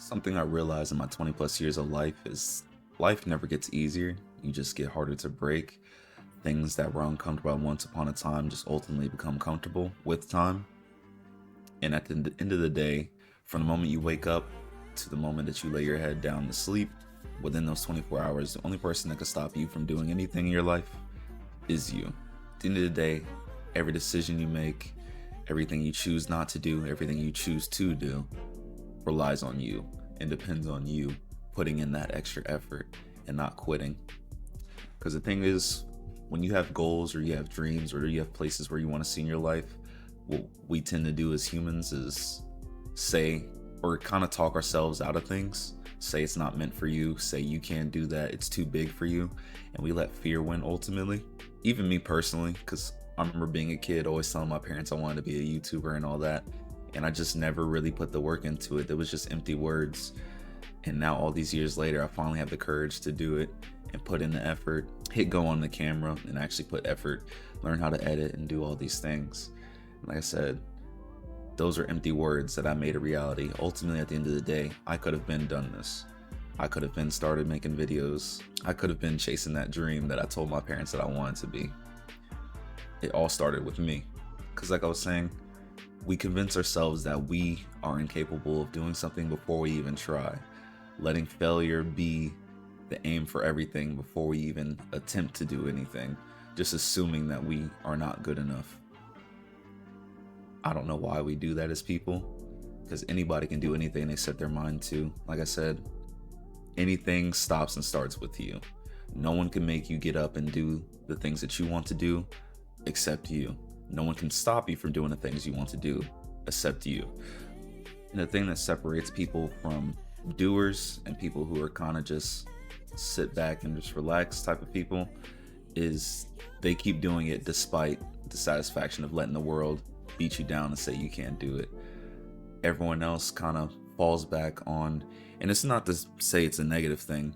Something I realized in my 20 plus years of life is life never gets easier. You just get harder to break. Things that were uncomfortable once upon a time just ultimately become comfortable with time. And at the end of the day, from the moment you wake up to the moment that you lay your head down to sleep, within those 24 hours, the only person that can stop you from doing anything in your life is you. At the end of the day, every decision you make, everything you choose not to do, everything you choose to do, relies on you and depends on you putting in that extra effort and not quitting. Because the thing is, when you have goals or you have dreams or you have places where you want to see in your life, what we tend to do as humans is say or kind of talk ourselves out of things. Say it's not meant for you, say you can't do that, it's too big for you, and we let fear win ultimately. Even me personally, because I remember being a kid always telling my parents I wanted to be a YouTuber and all that, and I just never really put the work into it. It was just empty words. And now all these years later, I finally have the courage to do it and put in the effort, hit go on the camera and actually put effort, learn how to edit and do all these things. And like I said, those are empty words that I made a reality. Ultimately, at the end of the day, I could have been done this. I could have been started making videos. I could have been chasing that dream that I told my parents that I wanted to be. It all started with me. Because like I was saying, we convince ourselves that we are incapable of doing something before we even try, letting failure be the aim for everything before we even attempt to do anything, just assuming that we are not good enough. I don't know why we do that as people, because anybody can do anything they set their mind to. Like I said, anything stops and starts with you. No one can make you get up and do the things that you want to do except you. No one can stop you from doing the things you want to do except you. And the thing that separates people from doers and people who are kind of just sit back and just relax type of people is they keep doing it despite the satisfaction of letting the world beat you down and say you can't do it. Everyone else kind of falls back on, and it's not to say it's a negative thing,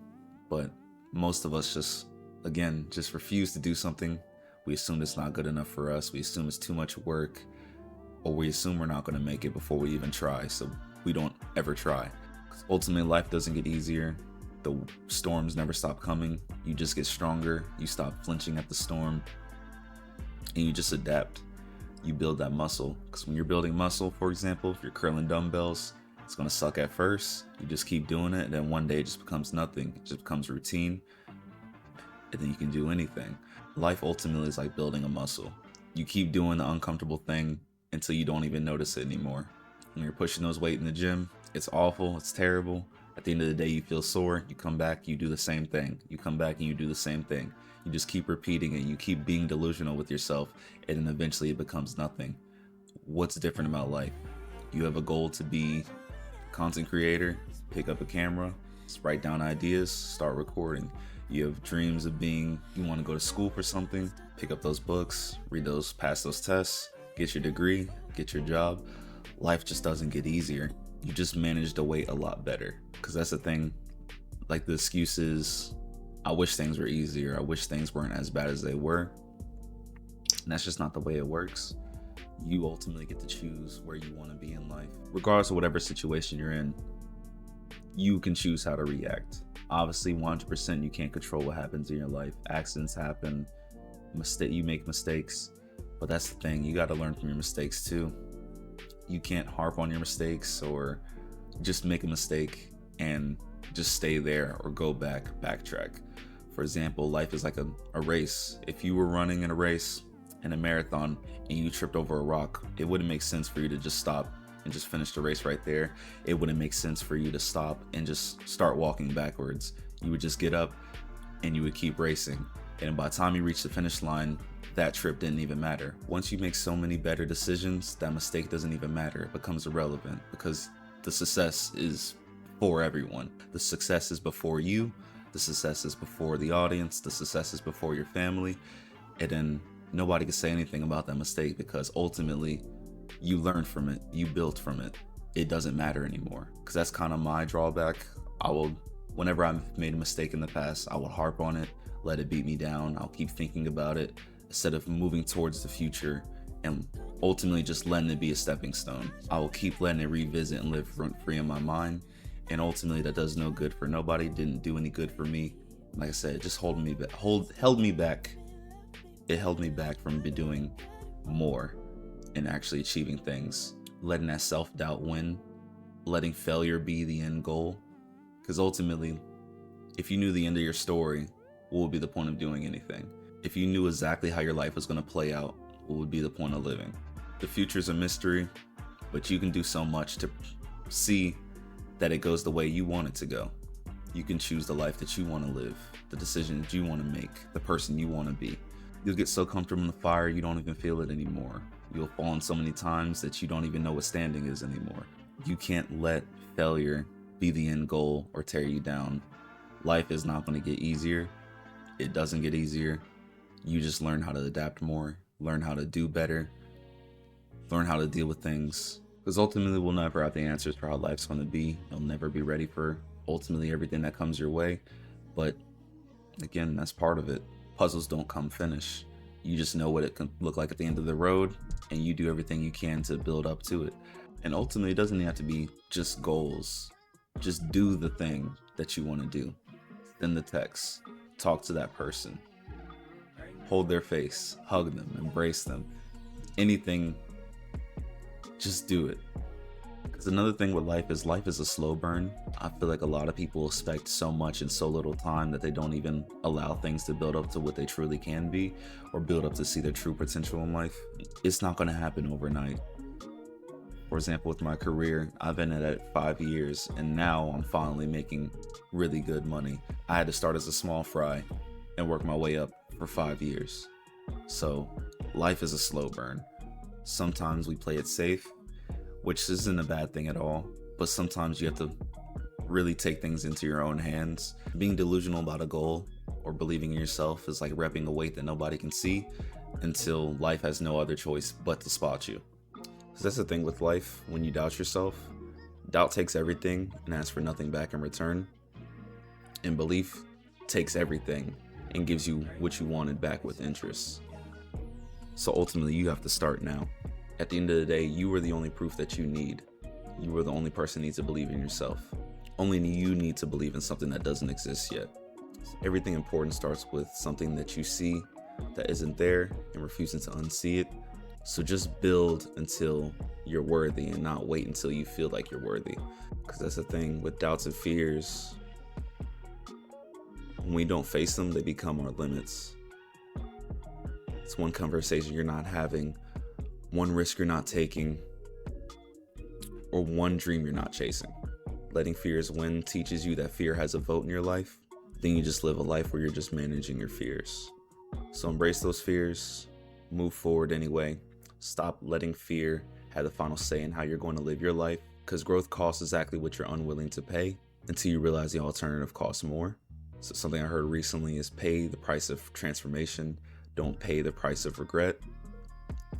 but most of us just refuse to do something. We assume it's not good enough for us. We assume it's too much work, or we assume we're not going to make it before we even try. So we don't ever try. Ultimately, life doesn't get easier. The storms never stop coming. You just get stronger. You stop flinching at the storm, and you just adapt. You build that muscle. Because when you're building muscle, for example, if you're curling dumbbells, it's going to suck at first. You just keep doing it, and then one day it just becomes nothing. It just becomes routine, and then you can do anything. Life ultimately is like building a muscle. You keep doing the uncomfortable thing until you don't even notice it anymore. When you're pushing those weights in the gym, it's awful, it's terrible. At the end of the day, you feel sore, you come back, you do the same thing. You come back and you do the same thing. You just keep repeating it, you keep being delusional with yourself, and then eventually it becomes nothing. What's different about life? You have a goal to be a content creator, pick up a camera, write down ideas, start recording. You have dreams of you want to go to school for something, pick up those books, read those, pass those tests, get your degree, get your job. Life just doesn't get easier. You just manage to wait a lot better. Because that's the thing, like the excuse is, I wish things were easier. I wish things weren't as bad as they were. And that's just not the way it works. You ultimately get to choose where you want to be in life. Regardless of whatever situation you're in, you can choose how to react. Obviously, 100% you can't control what happens in your life. Accidents happen, you make mistakes, but that's the thing, you got to learn from your mistakes too. You can't harp on your mistakes or just make a mistake and just stay there or go backtrack. For example, life is like a race. If you were running in a race, in a marathon, and you tripped over a rock, it wouldn't make sense for you to just stop and just finish the race right there. It wouldn't make sense for you to stop and just start walking backwards. You would just get up and you would keep racing. And by the time you reach the finish line, that trip didn't even matter. Once you make so many better decisions, that mistake doesn't even matter. It becomes irrelevant because the success is for everyone. The success is before you. The success is before the audience. The success is before your family. And then nobody can say anything about that mistake because ultimately you learned from it. You built from it. It doesn't matter anymore. Because that's kind of my drawback. Whenever I've made a mistake in the past, I will harp on it, let it beat me down. I'll keep thinking about it instead of moving towards the future and ultimately just letting it be a stepping stone. I will keep letting it revisit and live free in my mind And ultimately that does no good for nobody, didn't do any good for me. Like I said, it just held me back. It held me back from doing more and actually achieving things. Letting that self-doubt win, letting failure be the end goal. Because ultimately, if you knew the end of your story, what would be the point of doing anything? If you knew exactly how your life was going to play out, what would be the point of living? The future is a mystery, but you can do so much to see that it goes the way you want it to go. You can choose the life that you want to live, the decisions you want to make, the person you want to be. You'll get so comfortable in the fire you don't even feel it anymore. You'll fall in so many times that you don't even know what standing is anymore. You can't let failure be the end goal or tear you down. Life is not going to get easier. It doesn't get easier. You just learn how to adapt more, learn how to do better, learn how to deal with things. Because ultimately we'll never have the answers for how life's going to be. You'll never be ready for ultimately everything that comes your way. But again, that's part of it. Puzzles don't come finished. You just know what it can look like at the end of the road, and you do everything you can to build up to it. And ultimately, it doesn't have to be just goals. Just do the thing that you want to do. Send the text. Talk to that person. Hold their face. Hug them. Embrace them. Anything, just do it. Because another thing with life is a slow burn. I feel like a lot of people expect so much in so little time that they don't even allow things to build up to what they truly can be, or build up to see their true potential in life. It's not going to happen overnight. For example, with my career, I've been at it 5 years, and now I'm finally making really good money. I had to start as a small fry and work my way up for 5 years. So life is a slow burn. Sometimes we play it safe, which isn't a bad thing at all, but sometimes you have to really take things into your own hands. Being delusional about a goal or believing in yourself is like repping a weight that nobody can see until life has no other choice but to spot you. So that's the thing with life. When you doubt yourself, doubt takes everything and asks for nothing back in return. And belief takes everything and gives you what you wanted back with interest. So ultimately, you have to start now. At the end of the day, you are the only proof that you need. You are the only person who needs to believe in yourself. Only you need to believe in something that doesn't exist yet. Everything important starts with something that you see that isn't there and refusing to unsee it. So just build until you're worthy and not wait until you feel like you're worthy. Because that's the thing with doubts and fears. When we don't face them, they become our limits. It's one conversation you're not having, one risk you're not taking, or one dream you're not chasing. Letting fears win teaches you that fear has a vote in your life. Then you just live a life where you're just managing your fears. So embrace those fears, move forward anyway. Stop letting fear have the final say in how you're going to live your life, because growth costs exactly what you're unwilling to pay until you realize the alternative costs more. So something I heard recently is pay the price of transformation, don't pay the price of regret.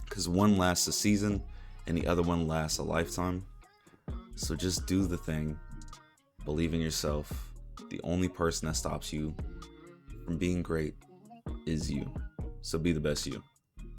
Because one lasts a season and the other one lasts a lifetime. So just do the thing. Believe in yourself. The only person that stops you from being great is you. So be the best you.